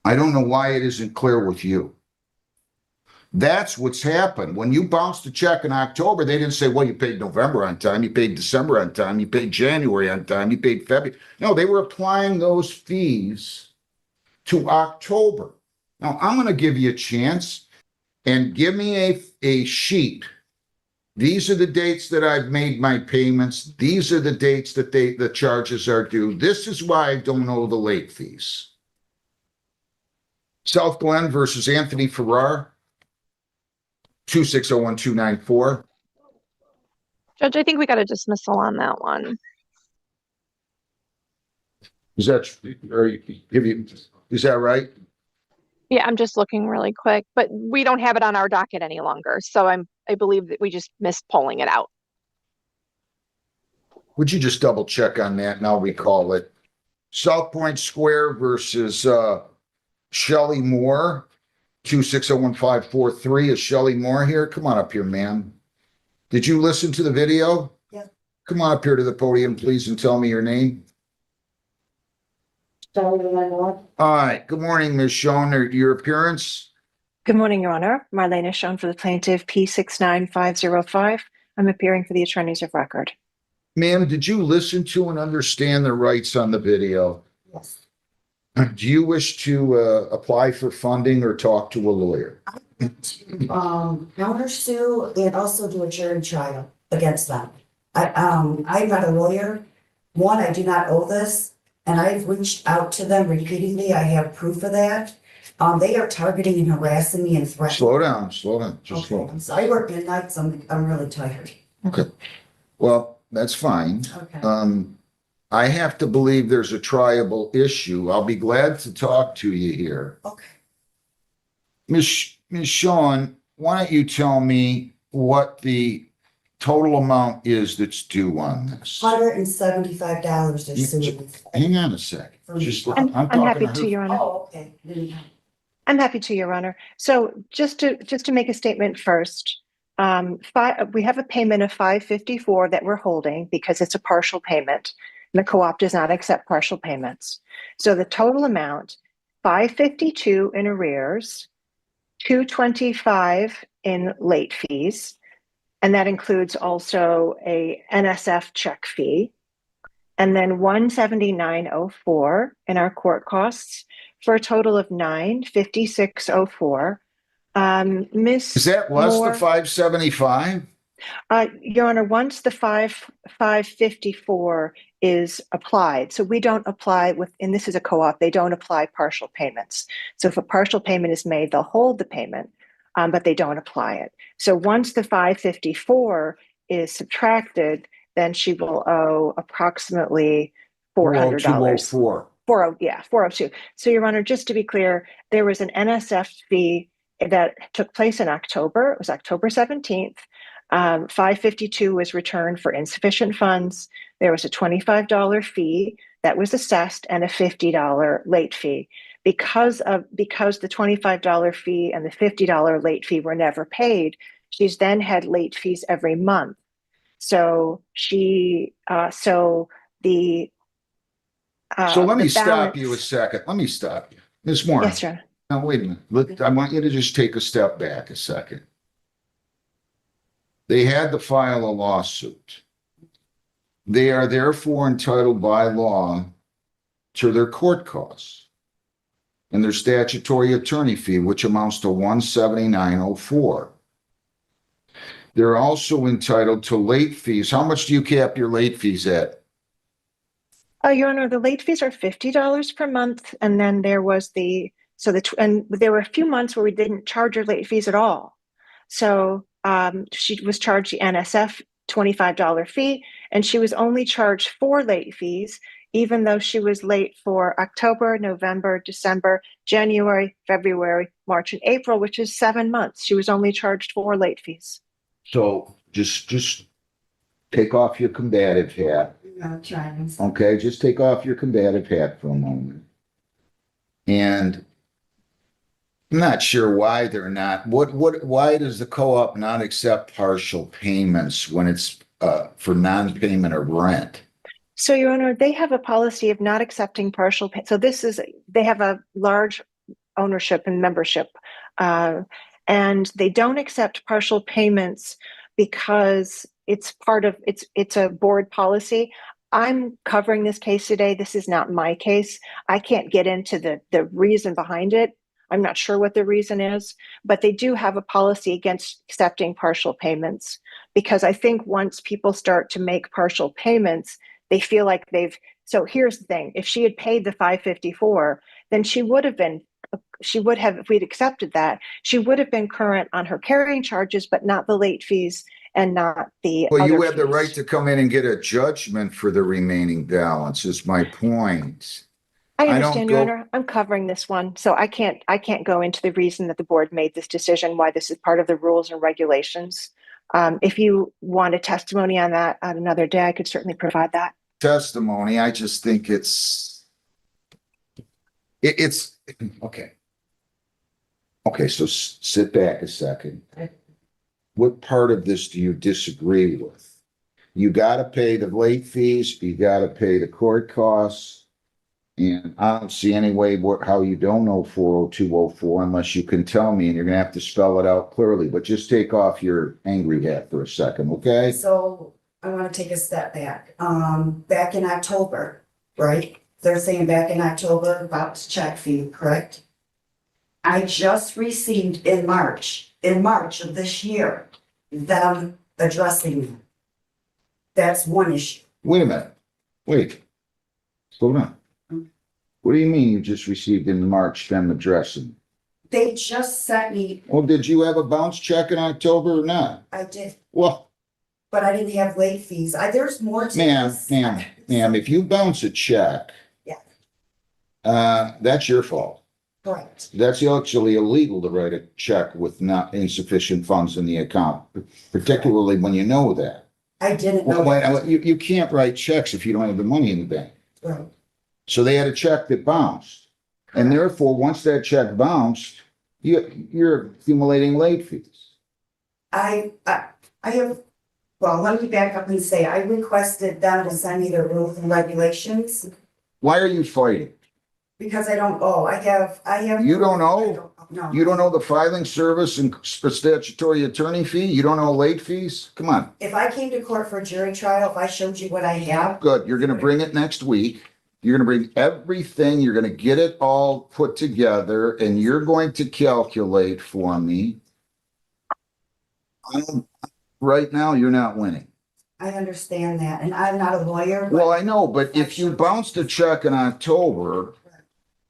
I don't know why it isn't clear with you. That's what's happened. When you bounced a check in October, they didn't say, well, you paid November on time, you paid December on time, you paid January on time, you paid February. No, they were applying those fees to October. Now, I'm going to give you a chance and give me a sheet. These are the dates that I've made my payments. These are the dates that the charges are due. This is why I don't owe the late fees. South Glen versus Anthony Farrar, 2601294. Judge, I think we got a dismissal on that one. Is that right? Yeah, I'm just looking really quick, but we don't have it on our docket any longer. So I believe that we just missed pulling it out. Would you just double check on that and I'll recall it? South Point Square versus Shelley Moore, 2601543. Is Shelley Moore here? Come on up here, ma'am. Did you listen to the video? Yeah. Come on up here to the podium, please, and tell me your name. All right. Good morning, Ms. Schoen. Your appearance? Good morning, Your Honor. Marlena Schoen for the plaintiff, P69505. I'm appearing for the attorneys of record. Ma'am, did you listen to and understand the rights on the video? Yes. Do you wish to apply for funding or talk to a lawyer? Counter sue and also do a jury trial against them. I'm not a lawyer. One, I do not owe this, and I've reached out to them repeatedly. I have proof of that. They are targeting and harassing me and threatening. Slow down. Just Okay. slow down. So I work midnight, so I'm really tired. Okay. Well, that's fine. Okay. I have to believe there's a triable issue. I'll be glad to talk to you here. Okay. Ms. Schoen, why don't you tell me what the total amount is that's due on this? $175 is sued. Hang on a second. I'm happy talking to, Your Honor. Oh, okay. I'm happy to, Your Honor. So just to make a statement first, we have a payment of $554 that we're holding because it's a partial payment. And the co-op does not accept partial payments. So the total amount, $552 in arrears, $225 in late fees, and that includes also a NSF check fee, and then $179.04 in our court costs, for a total of $956.04. Is that less Moore, the 575? Your Honor, once the 554 is applied, so we don't apply and this is a co-op, they don't apply partial payments. So if a partial payment is made, they'll hold the payment, but they don't apply it. So once the 554 is subtracted, then she will owe approximately $400. 40204. 402. So, Your Honor, just to be clear, there was an NSF fee that took place in October. It was October 17th. 552 was returned for insufficient funds. There was a $25 fee that was assessed and a $50 late fee. Because the $25 fee and the $50 late fee were never paid, she's then had late fees every month. So so let me stop you a second. Let me stop you. Ms. Moore. Yes, sir. Now, wait a minute. I want you to just take a step back a second. They had to file a lawsuit. They are therefore entitled by law to their court costs and their statutory attorney fee, which amounts to $179.04. They're also entitled to late fees. How much do you cap your late fees at? Your Honor, the late fees are $50 per month, and then there was and there were a few months where we didn't charge her late fees at all. So she was charged the NSF $25 fee, and she was only charged 4 late fees, even though she was late for October, November, December, January, February, March, and April, which is 7 months. She was only charged 4 late fees. So just take off your combative hat. I'm trying. Okay, just take off your combative hat for a moment. And I'm not sure why they're not. Why does the co-op not accept partial payments when it's for non-payment of rent? So, Your Honor, they have a policy of not accepting partial pay. So they have a large ownership and membership. And they don't accept partial payments because it's part of, it's a board policy. I'm covering this case today. This is not my case. I can't get into the reason behind it. I'm not sure what the reason is, but they do have a policy against accepting partial payments, because I think once people start to make partial payments, they feel like so here's the thing. If she had paid the $554, then she would have, if we'd accepted that, she would have been current on her carrying charges, but not the late fees and not the Well, you other have the fees. right to come in and get a judgment for the remaining balance, is my point. I don't understand, Your go- Honor. I'm covering this one, so I can't go into the reason that the board made this decision, why this is part of the rules and regulations. If you want a testimony on that on another day, I could certainly provide that. Testimony, I just think it's okay. Okay, so sit back a second. What part of this do you disagree with? You gotta pay the late fees, you gotta pay the court costs. And I don't see any way how you don't know 40204 unless you can tell me, and you're gonna have to spell it out clearly, but just take off your angry hat for a second, okay? So I want to take a step back. Back in October, right? They're saying back in October about the check fee, correct? I just received in March of this year, them addressing me. That's one issue. Wait a minute, wait, slow down. What do you mean you just received in March them addressing? They just sent me, Well, did you have a bounce check in October or not? I did, Well, but I didn't have late fees. There's more to this. ma'am, if you bounce a check. Yeah. That's your fault. Correct. That's actually illegal to write a check with not insufficient funds in the account, particularly when you know that. I didn't know. Well, you can't write checks if you don't have the money in the bank. Right. So they had a check that bounced. And therefore, once that check bounced, you're accumulating late fees. I have, well, let me back up and say, I requested them to send me the rules and regulations Why are you fighting? because I don't owe. I have. You don't owe? No. You don't know the filing service and statutory attorney fee? You don't know late fees? Come on. If I came to court for a jury trial, if I showed you what I have, Good. You're gonna bring it next week. You're gonna bring everything, you're gonna get it all put together, and you're going to calculate for me. Right now, you're not winning. I understand that, and I'm not a lawyer. but- Well, I know, but if you bounced a check in October,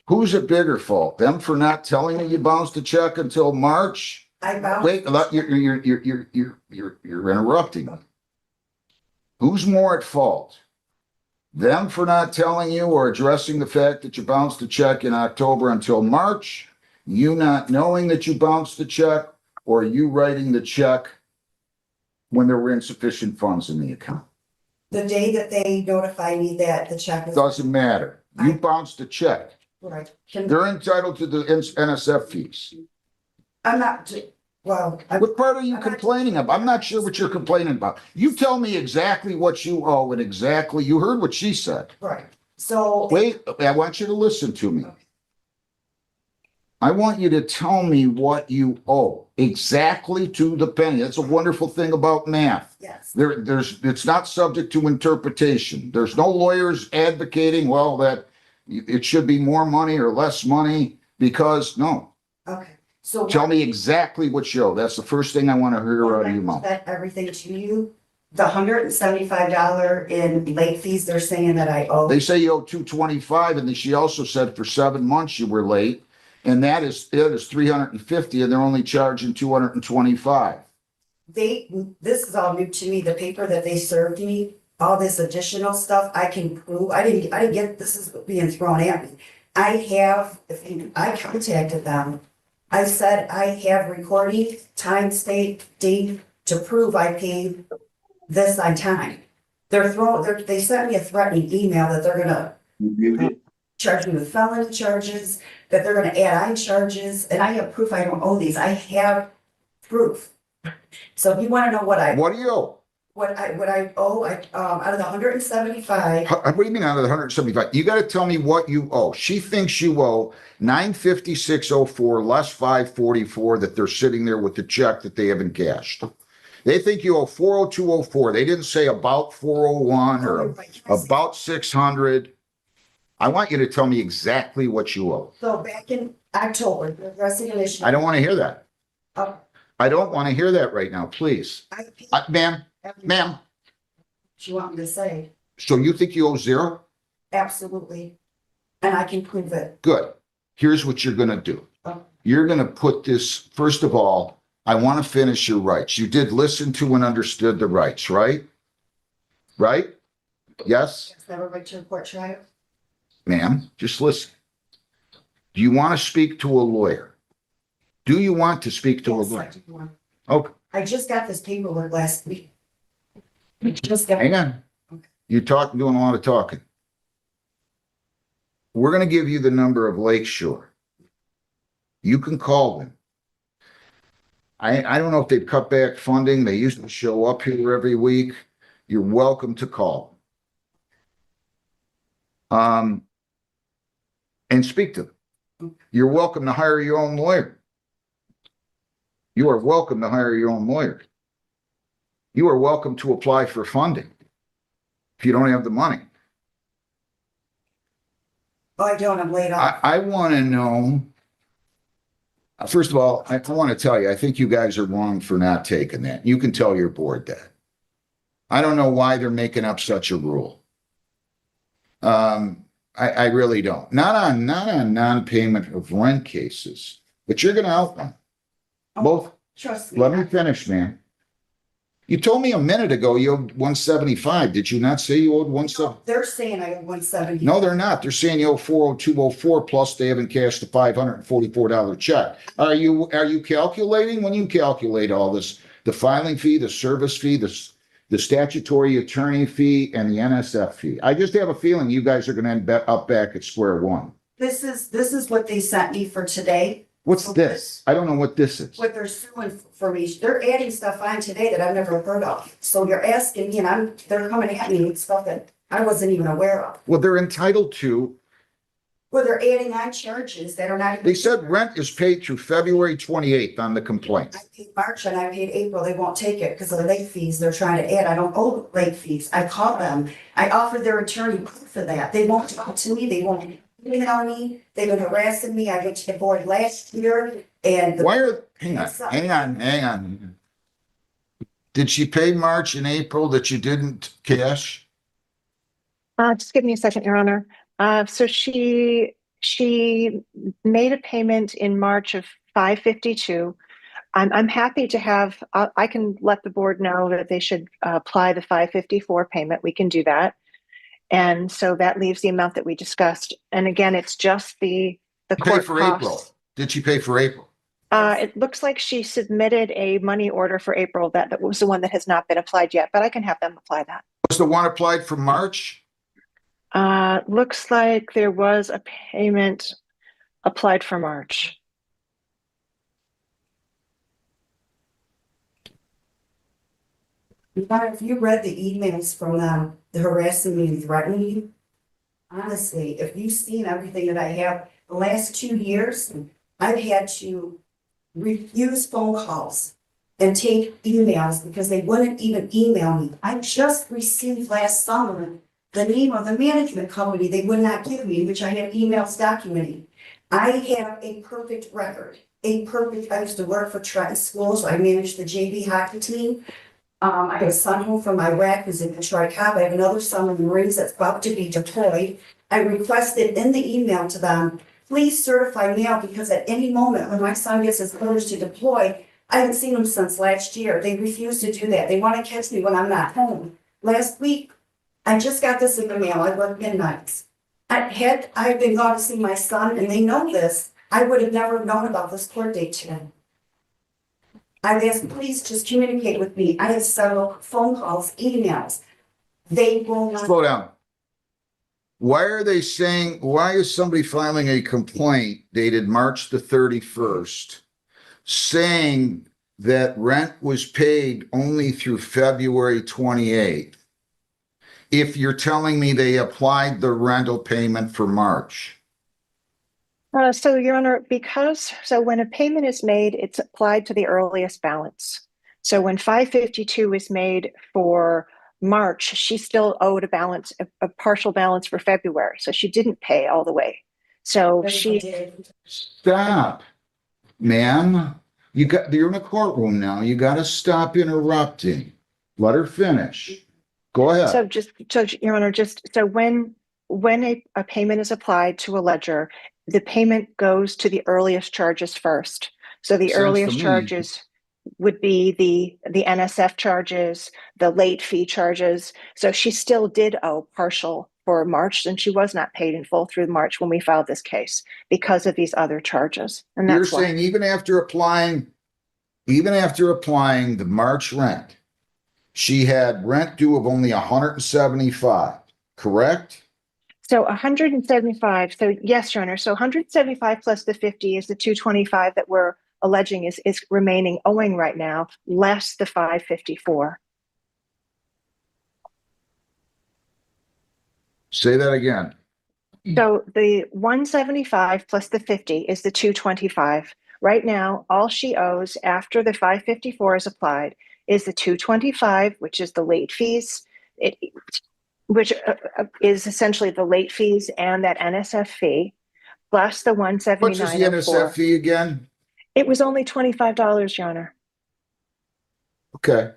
who's at bigger fault? Them for not telling me you bounced a check until March? I bounced. Wait, you're interrupting me. Who's more at fault? Them for not telling you or addressing the fact that you bounced a check in October until March? You not knowing that you bounced the check, or you writing the check when there were insufficient funds in the account? The day that they notified me that the check was. Doesn't matter. You bounced a check. Right. They're entitled to the NSF fees. I'm not, well. What part are you complaining about? I'm not sure what you're complaining about. You tell me exactly what you owe and exactly, you heard what she said. Right, so. Wait, I want you to listen to me. I want you to tell me what you owe exactly to the penny. That's a wonderful thing about math. Yes, It's not subject to interpretation. There's no lawyers advocating, well, that it should be more money or less money, because no. okay, so. Tell me exactly what you owe. That's the first thing I want to hear out of your mouth. That everything to you, the $175 in late fees, they're saying that I owe. They say you owe 225, and then she also said for 7 months you were late, and that is 350, and they're only charging 225. This is all new to me, the paper that they served me, all this additional stuff, I can prove, I didn't get, this is being thrown at me. I contacted them. I said I have recording, time, state, date to prove I paid this on time. They sent me a threatening email that they're gonna charge me with felony charges, that they're gonna add on charges, and I have proof I don't owe these. I have proof. So if you wanna know what What do you owe? what I owe, out of the 175, What do you mean out of the 175? You gotta tell me what you owe. She thinks you owe 956.04 less 544 that they're sitting there with the check that they haven't cashed. They think you owe 402.04. They didn't say about 401 or about 600. I want you to tell me exactly what you owe. So back in October, the resignation. I don't want to hear that. Oh, I don't want to hear that right now, please. I paid Ma'am, everything ma'am, you want me to say, so you think you owe zero? absolutely. And I can prove it. Good. Here's what you're gonna do. Oh. You're gonna put this, first of all, I want to finish your rights. You did listen to and understood the rights, right? Right? Yes, Is that a right to report trial? ma'am, just listen. Do you want to speak to a lawyer? Do you want to speak to a Yes, I lawyer? do want- Okay, I just got this paperwork last week. I just got. hang on. You're doing a lot of talking. We're gonna give you the number of Lakeshore. You can call them. I don't know if they've cut back funding. They used to show up here every week. You're welcome to call. And speak to them. You're welcome to hire your own lawyer. You are welcome to hire your own lawyer. You are welcome to apply for funding if you don't have the money. Oh, I don't, I'm laid off. I want to know, first of all, I want to tell you, I think you guys are wrong for not taking that. You can tell your board that. I don't know why they're making up such a rule. I really don't. Not on non-payment of rent cases, but you're going to outline both. Trust me. Let me finish, man. You told me a minute ago you owed 175. Did you not say you owed 170? They're saying I owe 170. No, they're not. They're saying you owe 402.04 plus they haven't cashed the $544 check. Are you calculating when you calculate all this, the filing fee, the service fee, the statutory attorney fee and the NSF fee? I just have a feeling you guys are going to end up back at square one. This is what they sent me for today. What's this? I don't know what this is. What they're suing for me. They're adding stuff on today that I've never heard of. So you're asking me and they're coming at me with stuff that I wasn't even aware of. Well, they're entitled to. Well, they're adding on charges that are not even. They said rent is paid through February 28th on the complaint. I paid March and I paid April. They won't take it because of the late fees they're trying to add. I don't owe late fees. I called them. I offered their attorney proof of that. They won't talk to me. They won't email me. They've been harassing me. I went to the board last year and. Hang on. Did she pay March and April that you didn't cash? Just give me a second, Your Honor. So she made a payment in March of $552. I'm happy to have, I can let the board know that they should apply the $554 payment. We can do that. And so that leaves the amount that we discussed. And again, it's just the Pay court for April. costs. Did she pay for April? It looks like she submitted a money order for April. That was the one that has not been applied yet, but I can have them apply that. Was the one applied for March? Looks like there was a payment applied for March. If you read the emails from them, the harassing me and threatening me, honestly, if you've seen everything that I have, the last 2 years, I've had to refuse phone calls and take emails because they wouldn't even email me. I just received last summer the name of the management company they would not give me, which I have emails documenting. I have a perfect record, I used to work for Trenton Schools. I managed the JV hockey team. I have a son home from Iraq who's in Detroit Cop. I have another son in the Marines that's about to be deployed. I requested in the email to them, please certify mail because at any moment when my son gets his orders to deploy, I haven't seen him since last year. They refuse to do that. They want to catch me when I'm not home. Last week, I just got this in the mail. I work midnights. I've been gone to see my son and they know this, I would have never known about this court date today. I've asked, please just communicate with me. I have several phone calls, emails. They will not. Slow down. Why is somebody filing a complaint dated March the 31st saying that rent was paid only through February 28th if you're telling me they applied the rental payment for March? So Your Honor, so when a payment is made, it's applied to the earliest balance. So when 552 is made for March, she still owed a partial balance for February. So she didn't pay all the way. So Stop, ma'am. You're in a courtroom now. You got to stop interrupting. Let her finish. Go ahead. So Your Honor, so when a payment is applied to a ledger, the payment goes to the earliest charges first. So the Makes sense to earliest me. charges would be the NSF charges, the late fee charges. So she still did owe partial for March, and she was not paid in full through March when we filed this case because of these other charges. And You're that's why. saying even after applying the March rent, she had rent due of only 175, correct? So 175. So yes, Your Honor. So 175 plus the 50 is the 225 that we're alleging is remaining owing right now, less the 554. Say that again. So the 175 plus the 50 is the 225. Right now, all she owes after the 554 is applied is the 225, which is the late fees, which is essentially the late fees and that NSF fee, plus the 179. What was the NSF fee again? It was only $25, Your Honor. Okay.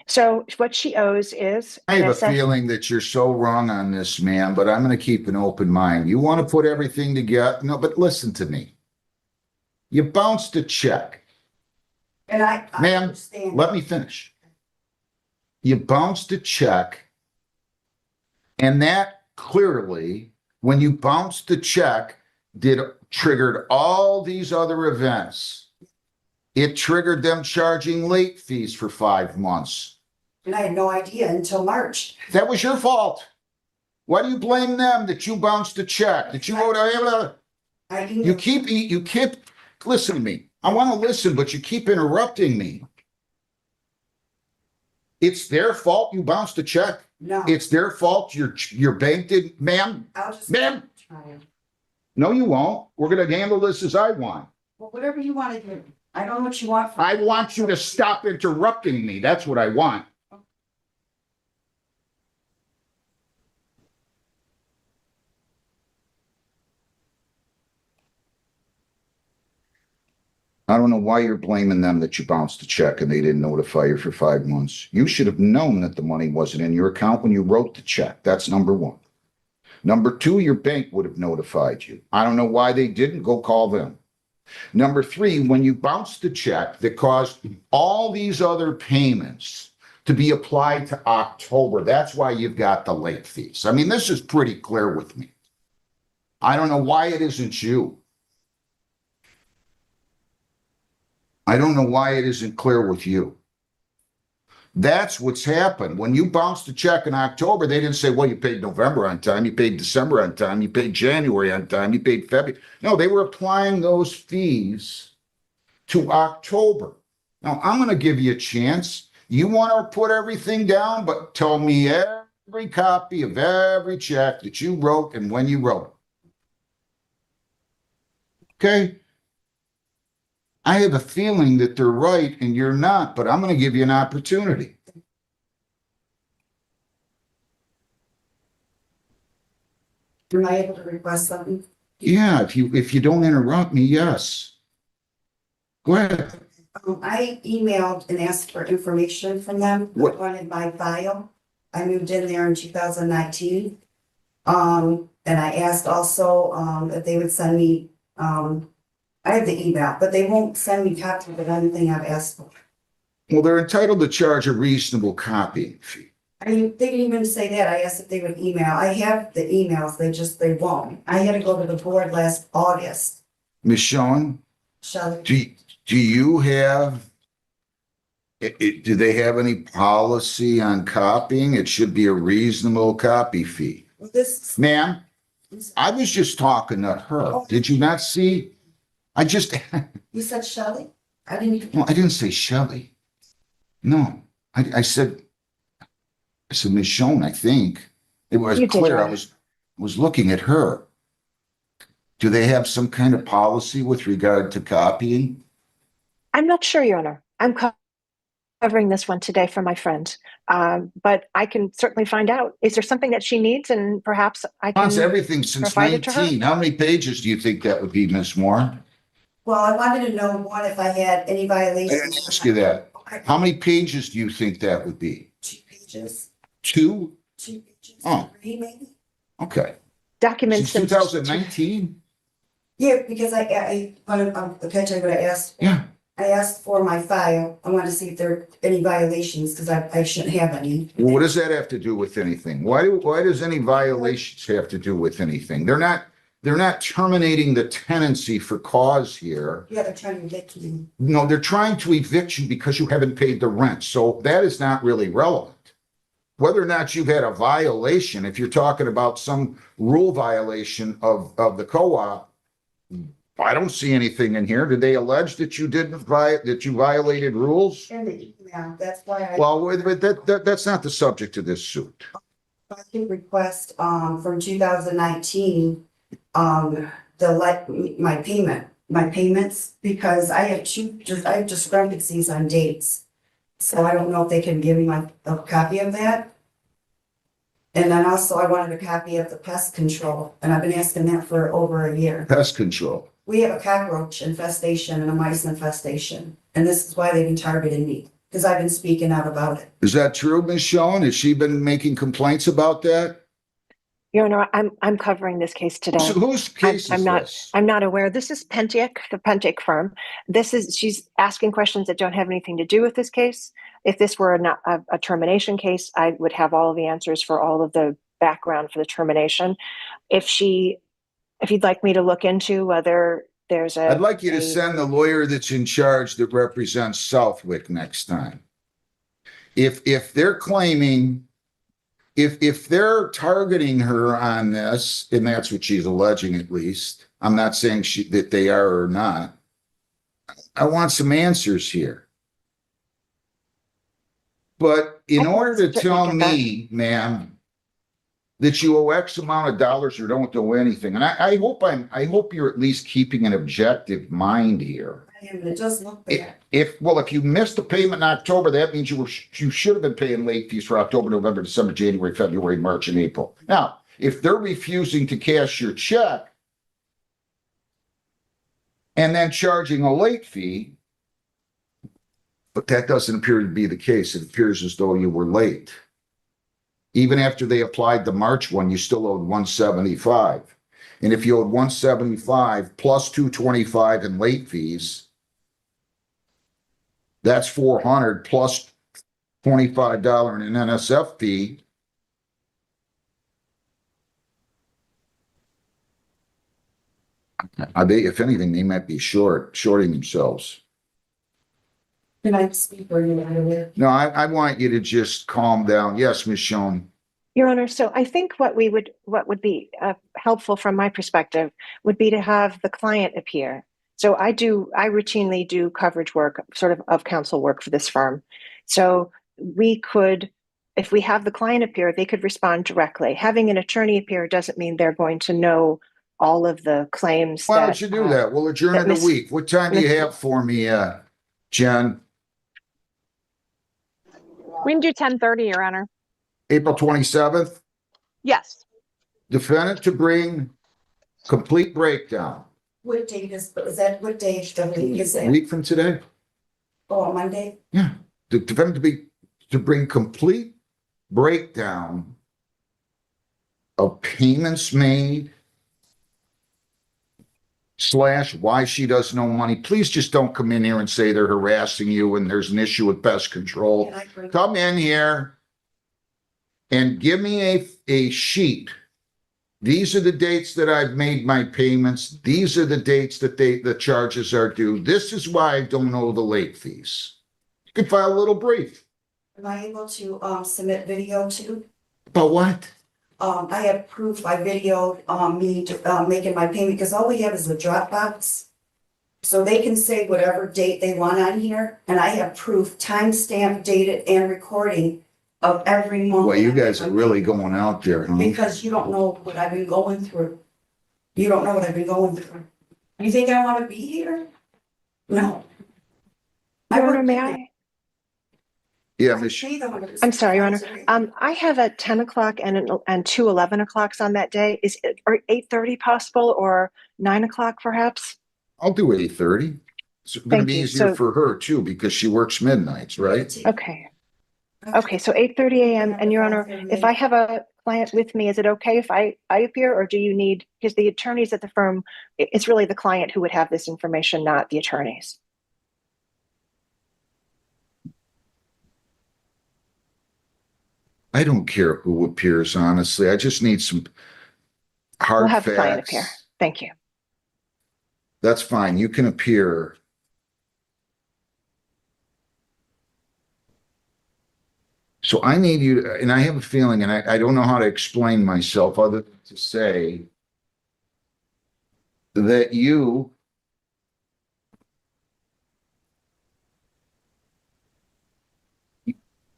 So what she owes is I have a NSF. feeling that you're so wrong on this, man, but I'm going to keep an open mind. You want to put everything together? No, but listen to me. You bounced a check. And I Ma'am, understand. let me finish. You bounced a check, and that clearly, when you bounced the check, triggered all these other events. It triggered them charging late fees for 5 months. And I had no idea until March. That was your fault. Why do you blame them that you bounced a check? That you wrote? You keep, listen to me. I want to listen, but you keep interrupting me. It's their fault you bounced a check. No. It's their fault your bank did, ma'am. Ma'am. No, you won't. We're going to handle this as I want. Well, whatever you want to do. I don't know what you want. I want you to stop interrupting me. That's what I want. I don't know why you're blaming them that you bounced a check and they didn't notify you for 5 months. You should have known that the money wasn't in your account when you wrote the check. That's number one. Number two, your bank would have notified you. I don't know why they didn't. Go call them. Number three, when you bounced the check that caused all these other payments to be applied to October, that's why you've got the late fees. I mean, this is pretty clear with me. I don't know why it isn't you. I don't know why it isn't clear with you. That's what's happened. When you bounced a check in October, they didn't say, well, you paid November on time, you paid December on time, you paid January on time, you paid February. No, they were applying those fees to October. Now, I'm going to give you a chance. You want to put everything down, but tell me every copy of every check that you wrote and when you wrote it. Okay? I have a feeling that they're right and you're not, but I'm going to give you an opportunity. Am I able to request something? Yeah, if you don't interrupt me, yes. Go ahead. I emailed and asked for information from them. What? I wanted my file. I moved in there in 2019. And I asked also if they would send me I have the email, but they won't send me copies of anything I've asked for. Well, they're entitled to charge a reasonable copying fee. I mean, they didn't even say that. I asked if they would email. I have the emails, they won't. I had to go to the board last August. Ms. Schoen, Shelley, do you have, do they have any policy on copying? It should be a reasonable copy fee. this, Ma'am, I was just talking to her. Did you not see? you said Shelley? I didn't. Well, I didn't say Shelley. No, I said Ms. Schoen, I think. It was You did, clear. Your I Honor. was looking at her. Do they have some kind of policy with regard to copying? I'm not sure, Your Honor. I'm covering this one today for my friend. But I can certainly find out. Is there something that she needs? And perhaps I Wants can everything since provide it to her. 19. How many pages do you think that would be, Ms. Moore? Well, I wanted to know, one, if I had any I violations. didn't ask you that. How many pages do you think that would be? 2 pages. 2? 2 pages. Oh. 3 maybe. Okay. Documents. Since 2019? Yeah, because okay, tell you what I asked. Yeah. I asked for my file. I wanted to see if there are any violations because I shouldn't have any. Well, what does that have to do with anything? Why does any violations have to do with anything? They're not terminating the tenancy for cause here. Yeah, they're trying to evict you. No, they're trying to evict you because you haven't paid the rent. So that is not really relevant. Whether or not you've had a violation, if you're talking about some rule violation of the co-op, I don't see anything in here. Did they allege that you that you violated rules? And the email, that's why I. Well, that's not the subject of this suit. I can request, from 2019, my payments, because I have discrepancies on dates. So I don't know if they can give me a copy of that. And then also I wanted a copy of the pest control, and I've been asking that for over a year. Pest control. We have a cockroach infestation and a mice infestation, and this is why they've been targeting me, because I've been speaking out about it. Is that true, Ms. Schoen? Has she been making complaints about that? Your Honor, I'm covering this case today. So whose case is this? I'm not aware. This is Pentiak, the Pentiak firm. She's asking questions that don't have anything to do with this case. If this were a termination case, I would have all of the answers for all of the background for the termination. If you'd like me to look into whether there's I'd like you to send the lawyer that's in charge that represents Southwick next time. If they're claiming, if they're targeting her on this, and that's what she's alleging at least, I'm not saying that they are or not. I want some answers here. But in order to tell me, ma'am, that you owe X amount of dollars or don't owe anything, and I hope you're at least keeping an objective mind here. I am, but it does look bad. If you missed a payment in October, that means you should have been paying late fees for October, November, December, January, February, March, and April. Now, if they're refusing to cash your check and then charging a late fee, but that doesn't appear to be the case. It appears as though you were late. Even after they applied the March one, you still owed $175. And if you owed $175 plus $225 in late fees, that's $400 plus $25 in an NSF fee. If anything, they might be shorting themselves. Can I speak or you out of there? No, I want you to just calm down. Yes, Ms. Schoen. Your Honor, so I think what would be helpful from my perspective would be to have the client appear. So I routinely do coverage work, sort of counsel work for this firm. So we could, if we have the client appear, they could respond directly. Having an attorney appear doesn't mean they're going to know all of the claims. Why don't you do that? We'll adjourn in a week. What time do you have for me, Jen? We can do 10:30, Your Honor. April 27th? Yes. Defendant to bring complete breakdown. What date is that? What day is A that? week from today? Oh, Monday? Yeah. The defendant to bring complete breakdown of payments made / why she doesn't owe money. Please just don't come in here and say they're harassing you and there's an issue with pest control. Can I bring? Come in here and give me a sheet. These are the dates that I've made my payments. These are the dates that the charges are due. This is why I don't owe the late fees. You can file a little brief. Am I able to submit video too? About what? I have proof by video me making my payment because all we have is the Dropbox. So they can say whatever date they want on here, and I have proof, timestamp, dated, and recording of every month. Well, you guys are really going out there, huh? Because you don't know what I've been going through. You don't know what I've been going through. You think I wanna be here? No. Your Honor, work may here. I? Yeah, I Miss, pay them. I'm sorry, Your Honor. I have a 10 o'clock and two 11 o'clocks on that day. Is it, or 8:30 possible or 9 o'clock perhaps? I'll do 8:30. It's gonna Thank be you. easier So- for her too, because she works midnights, right? Okay. Okay, so 8:30 a.m. And Your Honor, if I have a client with me, is it okay if I appear, or do you need, because the attorneys at the firm, it's really the client who would have this information, not the attorneys. I don't care who appears, honestly. I just need some hard We'll have the client facts. appear. Thank you. That's fine. You can appear. So I need you, and I have a feeling, and I don't know how to explain myself other than to say that you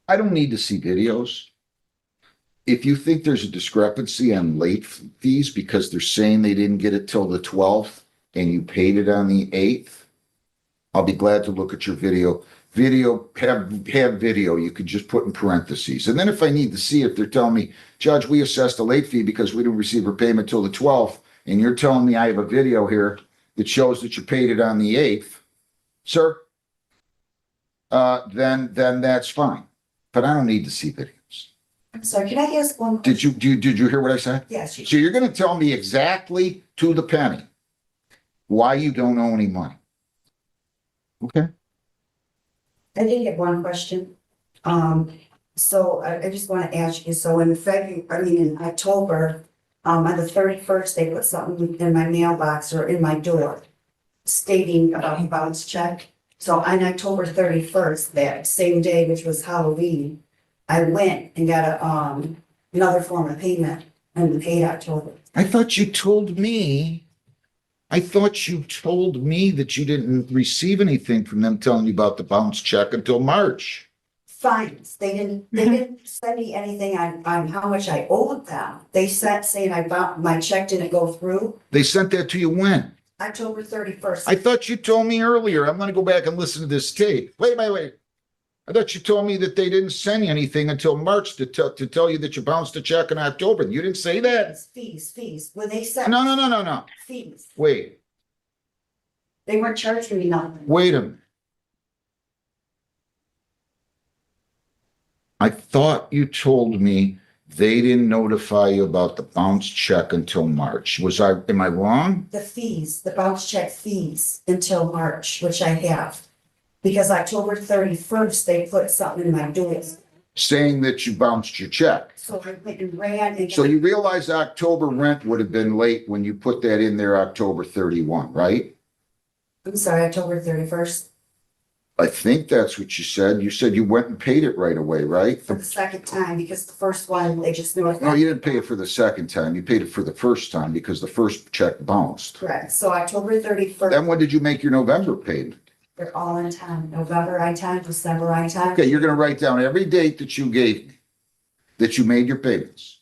I don't need to see videos. If you think there's a discrepancy on late fees because they're saying they didn't get it till the 12th and you paid it on the 8th, I'll be glad to look at your video. Have video, you could just put in parentheses. And then if I need to see it, they're telling me, Judge, we assessed a late fee because we didn't receive our payment till the 12th, and you're telling me I have a video here that shows that you paid it on the 8th, sir, then that's fine. But I don't need to see videos. I'm sorry, can I ask one? Did you hear what I said? Yes. So you're gonna tell me exactly to the penny why you don't owe any money? Okay. I did have one question. So I just want to ask you, so in in October, on the 31st, they put something in my mailbox or in my door stating about a bounce check. So on October 31st, that same day, which was Halloween, I went and got another form of payment and paid October. I thought you told me that you didn't receive anything from them telling you about the bounce check until March. Fines. They didn't send me anything on how much I owed them. They sent saying my check didn't go through. They sent that to you when? October 31st. I thought you told me earlier. I'm gonna go back and listen to this tape. Wait. I thought you told me that they didn't send you anything until March to tell you that you bounced a check in October. You didn't say that? Fees. When they sent. No. Fees. Wait They weren't charging me nothing. a minute. I thought you told me they didn't notify you about the bounce check until March. Am I wrong? The bounce check fees until March, which I have. Because October 31st, they put something in my doors. Saying that you bounced your check. So I went and ran and. So you realize October rent would have been late when you put that in there October 31, right? I'm sorry, October 31st, I think that's what you said. You said you went and paid it right away, right? for the second time, because the first one, they just knew it. No, you didn't pay it for the second time. You paid it for the first time because the first check bounced. Correct. So October 31st, Then when did you make your November payment? they're all in time. November on time, December on time. Okay, you're gonna write down every date that you gave me, that you made your payments.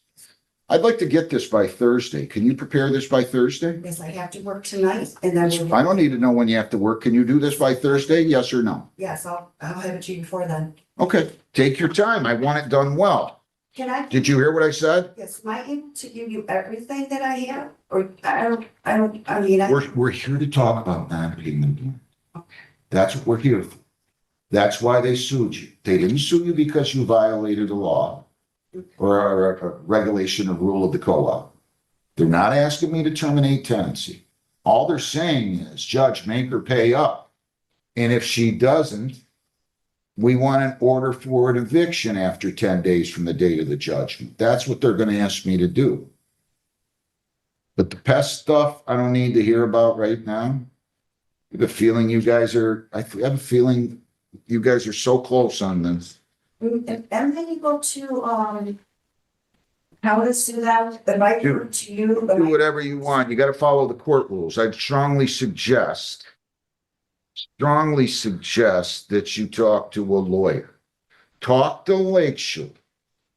I'd like to get this by Thursday. Can you prepare this by Thursday? Because I have to work tonight and then. I don't need to know when you have to work. Can you do this by Thursday? Yes or no? Yes, I'll have it to you before then. Okay, take your time. I want it done well. Can I? Did you hear what I said? Yes, am I able to give you everything that I have? Or I mean. We're here to talk about non-payment. That's what we're here for. That's why they sued you. They didn't sue you because you violated a law or a regulation or rule of the co-op. They're not asking me to terminate tenancy. All they're saying is, Judge, make her pay up. And if she doesn't, we want an order for an eviction after 10 days from the date of the judgment. That's what they're going to ask me to do. But the pest stuff, I don't need to hear about right now. I have a feeling you guys are so close on this. And then you go to, how to sue them, the right to you. Do whatever you want. You got to follow the court rules. I'd strongly suggest strongly suggest that you talk to a lawyer. Talk to Lakeshore.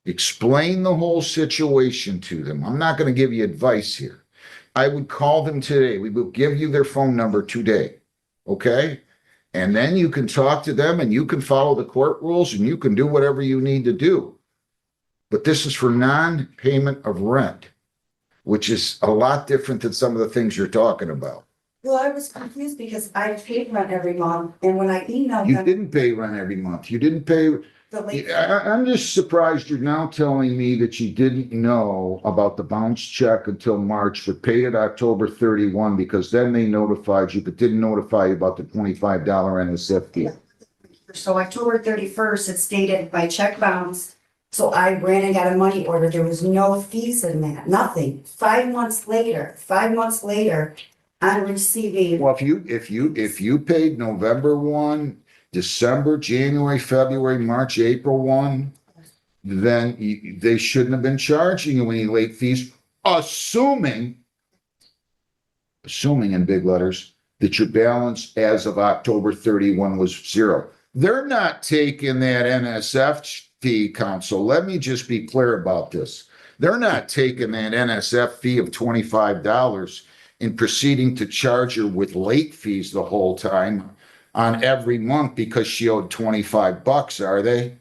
Explain the whole situation to them. I'm not going to give you advice here. I would call them today. We will give you their phone number today. Okay? And then you can talk to them and you can follow the court rules and you can do whatever you need to do. But this is for non-payment of rent, which is a lot different than some of the things you're talking about. Well, I was confused because I paid rent every month, and when I emailed You them, didn't pay rent every month. You didn't pay. the late. I'm just surprised you're now telling me that you didn't know about the bounce check until March, but paid it October 31 because then they notified you, but didn't notify you about the $25 NSF fee. So October 31st, it stated my check bounced. So I ran and got a money order. There was no fees in that, nothing. 5 months later, I'm receiving. Well, if you paid November 1, December, January, February, March, April 1, then they shouldn't have been charging you any late fees, assuming in big letters that your balance as of October 31 was zero. They're not taking that NSF fee, counsel. Let me just be clear about this. They're not taking that NSF fee of $25 and proceeding to charge her with late fees the whole time on every month because she owed $25, are they?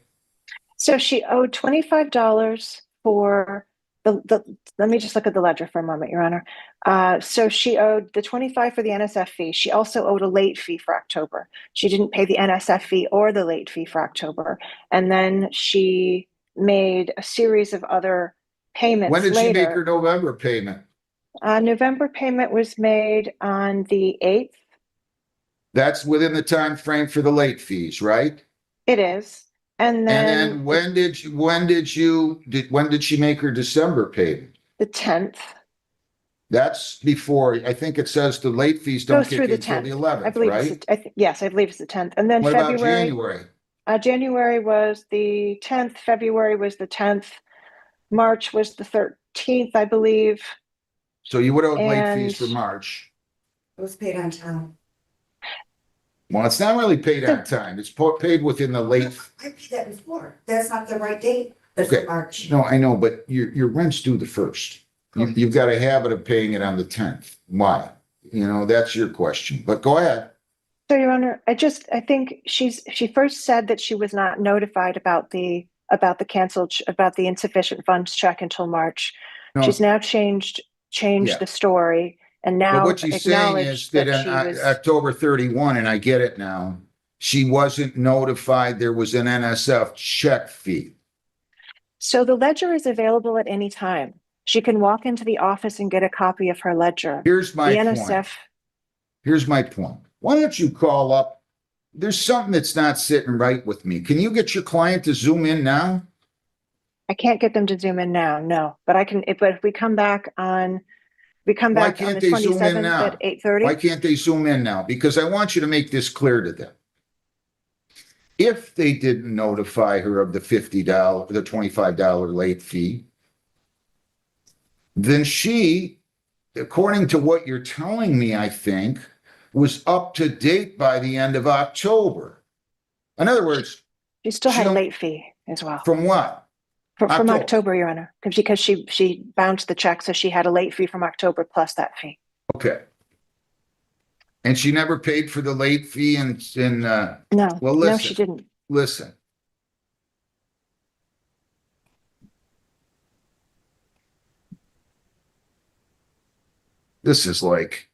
So she owed $25 for let me just look at the ledger for a moment, Your Honor. So she owed the $25 for the NSF fee. She also owed a late fee for October. She didn't pay the NSF fee or the late fee for October. And then she made a series of other payments When did she make later. her November payment? November payment was made on the 8th. That's within the time frame for the late fees, right? It is. And then when did she make her December payment? the 10th. That's before, I think it says the late fees don't Goes kick through in the until 10th. the I 11th, believe right? yes, I believe it's the 10th. And then What about February. January? January was the 10th. February was the 10th. March was the 13th, I believe. So you would owe late fees for And March. It was paid on time. Well, it's not really paid on time. It's paid within the late. I paid that before. That's not the right date. It's Okay. March. No, I know, but your rent's due the 1st. You've got a habit of paying it on the 10th. Why? That's your question, but go ahead. so, Your Honor, I think she first said that she was not notified about the insufficient funds check until March. No. She's now changed Yeah. the story and But now what she's saying is acknowledged that that on she was. October 31, and I get it now, she wasn't notified there was an NSF check fee. So the ledger is available at any time. She can walk into the office and get a copy of her ledger. Here's my The point. NSF. Here's my point. Why don't you call up? There's something that's not sitting right with me. Can you get your client to zoom in now? I can't get them to zoom in now, no. But I can. But if we come back on the Why can't they zoom in 27th now? at 8:30. Why can't they zoom in now? Because I want you to make this clear to them. If they didn't notify her of the $25 late fee, then she, according to what you're telling me, I think, was up to date by the end of October. In other words, She still had a She'll- late fee as well from what? from October. October, Your Honor, because she bounced the check, so she had a late fee from October plus that fee. Okay. And she never paid for the late fee No, well, no, listen. she didn't. Listen. This is like,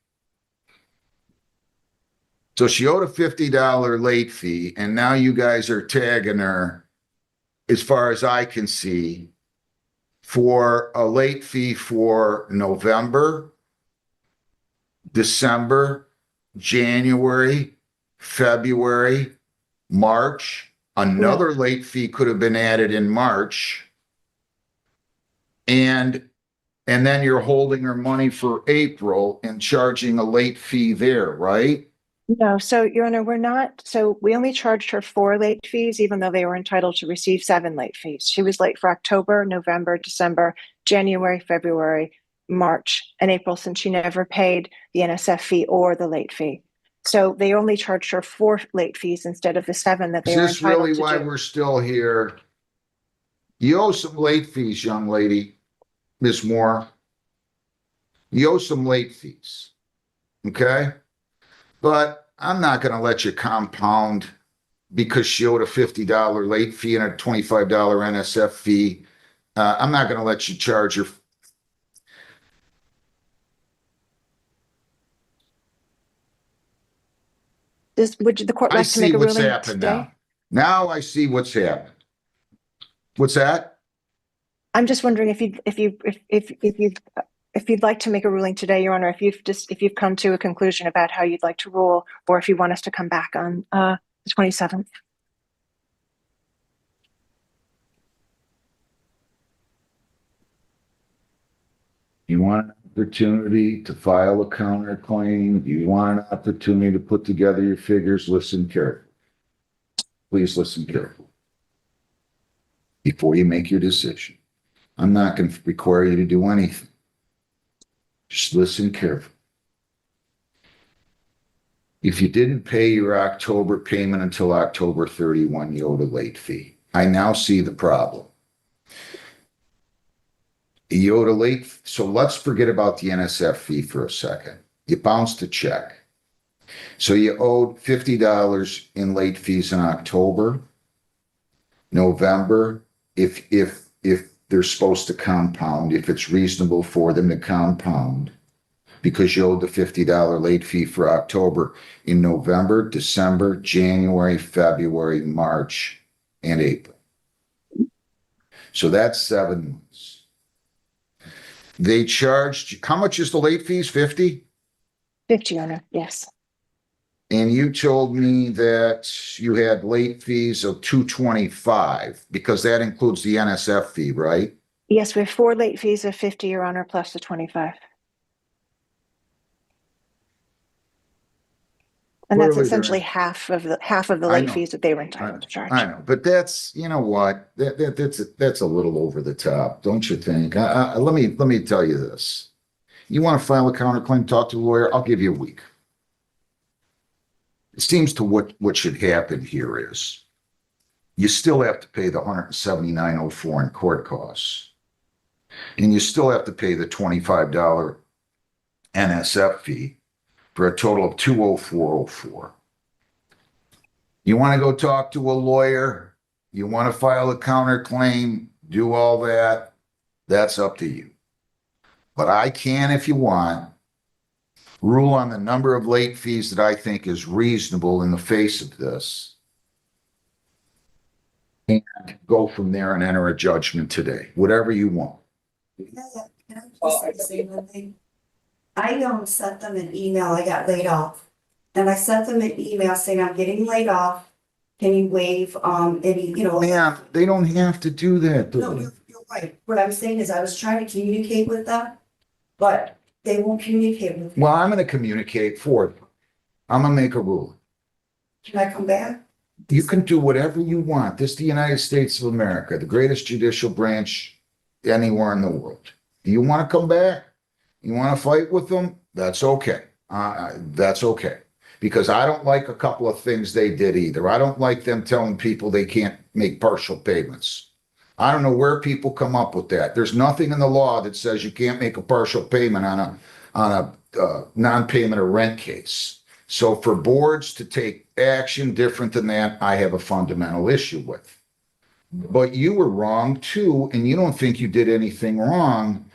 so she owed a $50 late fee, and now you guys are tagging her, as far as I can see, for a late fee for November, December, January, February, March. Another late fee could have been added in March. And then you're holding her money for April and charging a late fee there, right? No, so Your Honor, we're not. So we only charged her 4 late fees, even though they were entitled to receive 7 late fees. She was late for October, November, December, January, February, March, and April, since she never paid the NSF fee or the late fee. So they only charged her 4 late fees instead of the 7 that Is they were this really entitled why to do. we're still here? You owe some late fees, young lady, Miss Moore. You owe some late fees, okay? But I'm not gonna let you compound because she owed a $50 late fee and a $25 NSF fee. I'm not gonna let you charge her. Would the court I like to see make a what's ruling happened today? now. Now I see what's happened. What's that? I'm just wondering if you'd like to make a ruling today, Your Honor, if you've come to a conclusion about how you'd like to rule, or if you want us to come back on the 27th. You want an opportunity to file a counterclaim? You want an opportunity to put together your figures? Listen carefully. Please listen carefully before you make your decision. I'm not going to require you to do anything. Just listen carefully. If you didn't pay your October payment until October 31, you owed a late fee. I now see the problem. You owed a late, so let's forget about the NSF fee for a second. You bounced a check. So you owed $50 in late fees in October, November, if they're supposed to compound, if it's reasonable for them to compound, because you owed the $50 late fee for October in November, December, January, February, March, and April. So that's 7 months. They charged, how much is the late fees? 50? 50, Your Honor, yes. And you told me that you had late fees of 225 because that includes the NSF fee, right? Yes, we have 4 late fees of 50, Your Honor, plus the 25. And that's Clearly, essentially half of the I late know. fees that they were entitled to charge. I know, but that's, you know what, that's a little over the top, don't you think? Let me tell you this. You want to file a counterclaim, talk to a lawyer, I'll give you a week. It seems to what should happen here is you still have to pay the $179.04 in court costs. And you still have to pay the $25 NSF fee for a total of $204.04. You want to go talk to a lawyer, you want to file a counterclaim, do all that, that's up to you. But I can, if you want, rule on the number of late fees that I think is reasonable in the face of this. And go from there and enter a judgment today, whatever you want. Can I just say one thing? I sent them an email, I got laid off. And I sent them an email saying, I'm getting laid off. Can you waive, any, Man, they don't have to do that. No, you're right. What I'm saying is I was trying to communicate with them, but they won't communicate with me. Well, I'm going to communicate for you. I'm going to make a ruling. Can I come back? You can do whatever you want. This is the United States of America, the greatest judicial branch anywhere in the world. Do you want to come back? You want to fight with them? That's okay. That's okay. Because I don't like a couple of things they did either. I don't like them telling people they can't make partial payments. I don't know where people come up with that. There's nothing in the law that says you can't make a partial payment on a non-payment of rent case. So for boards to take action different than that, I have a fundamental issue with. But you were wrong too, and you don't think you did anything wrong,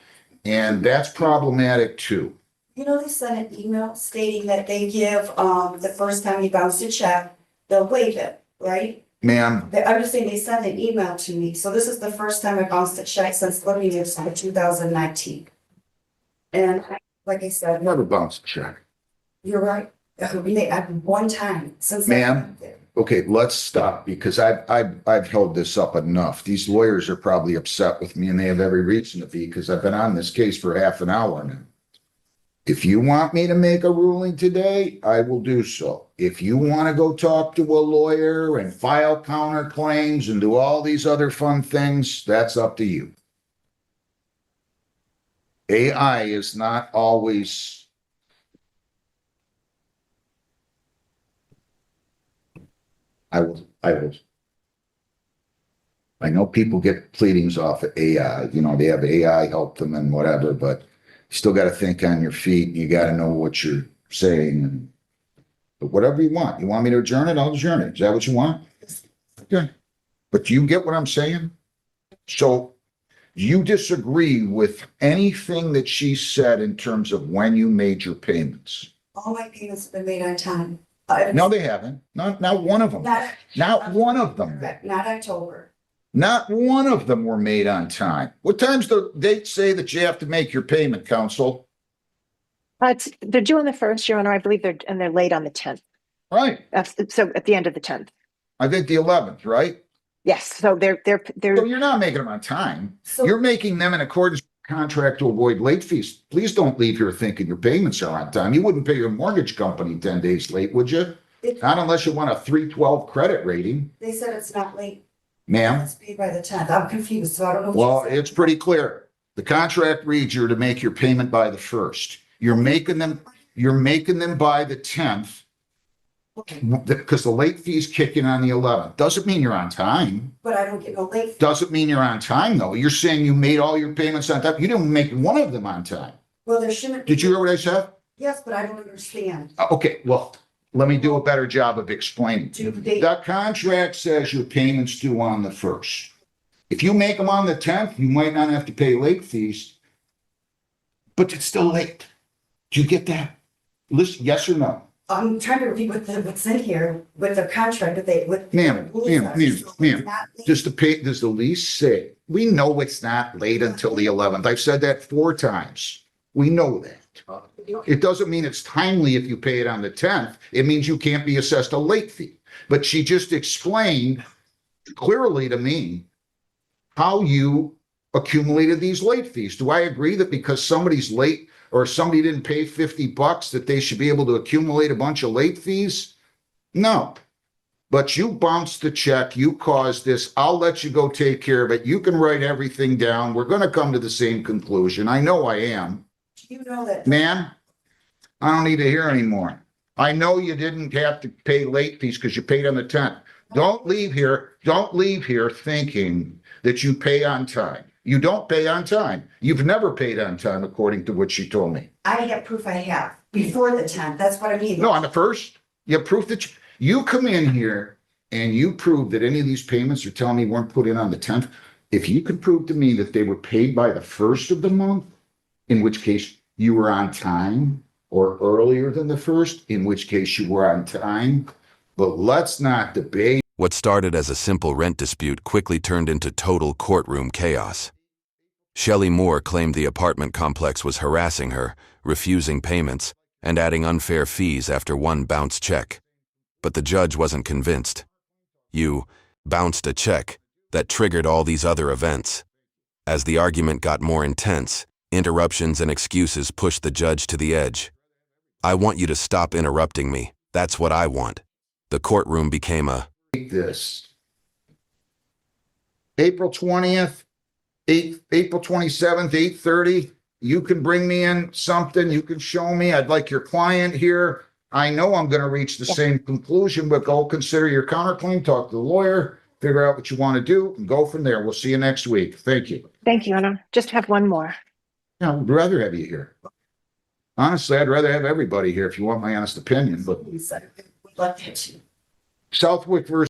and that's problematic too. They sent an email stating that they give, the first time you bounce a check, they'll waive it, right? Ma'am, I'm just saying they sent an email to me, so this is the first time I bounced a check since living here since 2019. And like I said, I've never bounced a check. you're right. I've one time since. Ma'am? Okay, let's stop because I've held this up enough. These lawyers are probably upset with me and they have every reason to be because I've been on this case for half an hour now. If you want me to make a ruling today, I will do so. If you want to go talk to a lawyer and file counterclaims and do all these other fun things, that's up to you. AI is not always I will. I know people get pleadings off of AI, they have AI help them and whatever, but you still got to think on your feet. You got to know what you're saying. But whatever you want. You want me to adjourn it? I'll adjourn it. Is that what you want? Okay. But do you get what I'm saying? So you disagree with anything that she said in terms of when you made your payments? All my payments have been made on time. No, they haven't. Not one of them. Not one of them. Not October. Not one of them were made on time. What time's the date say that you have to make your payment, counsel? They're due on the 1st, Your Honor. I believe they're late on the 10th. Right. So at the end of the 10th. I think the 11th, right? Yes. So they're So you're not making them on time. So- You're making them in accordance with the contract to avoid late fees. Please don't leave here thinking your payments are on time. You wouldn't pay your mortgage company 10 days late, would you? Not unless you want a 312 credit rating, They said it's not late. ma'am. It's paid by the 10th. I'm confused, so I don't know. Well, it's pretty clear. The contract reads you're to make your payment by the 1st. You're making them by the 10th Okay, because the late fees kick in on the 11th. Doesn't mean you're on time. but I don't get no late. Doesn't mean you're on time, though. You're saying you made all your payments on time. You didn't make one of them on time. Well, there shouldn't. Did you hear what I said? Yes, but I don't understand. Okay, well, let me do a better job of explaining. Due date. The contract says your payment's due on the 1st. If you make them on the 10th, you might not have to pay late fees, but it's still late. Do you get that? Listen, yes or no? I'm trying to read what's in here with the contract that Ma'am, does the lease say, we know it's not late until the 11th. I've said that 4 times. We know that. It doesn't mean it's timely if you pay it on the 10th. It means you can't be assessed a late fee. But she just explained clearly to me how you accumulated these late fees. Do I agree that because somebody's late or somebody didn't pay $50 that they should be able to accumulate a bunch of late fees? No. But you bounced the check. You caused this. I'll let you go take care of it. You can write everything down. We're going to come to the same conclusion. I know I am. You know that. Ma'am, I don't need to hear anymore. I know you didn't have to pay late fees because you paid on the 10th. Don't leave here thinking that you pay on time. You don't pay on time. You've never paid on time, according to what she told me. I have proof I have before the 10th. That's what I mean. No, on the 1st, you have proof that you come in here and you prove that any of these payments you're telling me weren't put in on the 10th. If you could prove to me that they were paid by the 1st of the month, in which case you were on time, or earlier than the 1st, in which case you were on time. But let's not debate. What started as a simple rent dispute quickly turned into total courtroom chaos. Shelley Moore claimed the apartment complex was harassing her, refusing payments, and adding unfair fees after one bounced check. But the judge wasn't convinced. You bounced a check that triggered all these other events. As the argument got more intense, interruptions and excuses pushed the judge to the edge. I want you to stop interrupting me. That's what I want. The courtroom became a This April 20th, April 27th, 8:30. You can bring me in something. You can show me. I'd like your client here. I know I'm going to reach the same conclusion, but go consider your counterclaim, talk to the lawyer, figure out what you want to do, and go from there. We'll see you next week. Thank you. Thank you, Anna. Just have one more. Yeah, I'd rather have you here. Honestly, I'd rather have everybody here if you want my honest opinion, but Would like that too. Southwick versus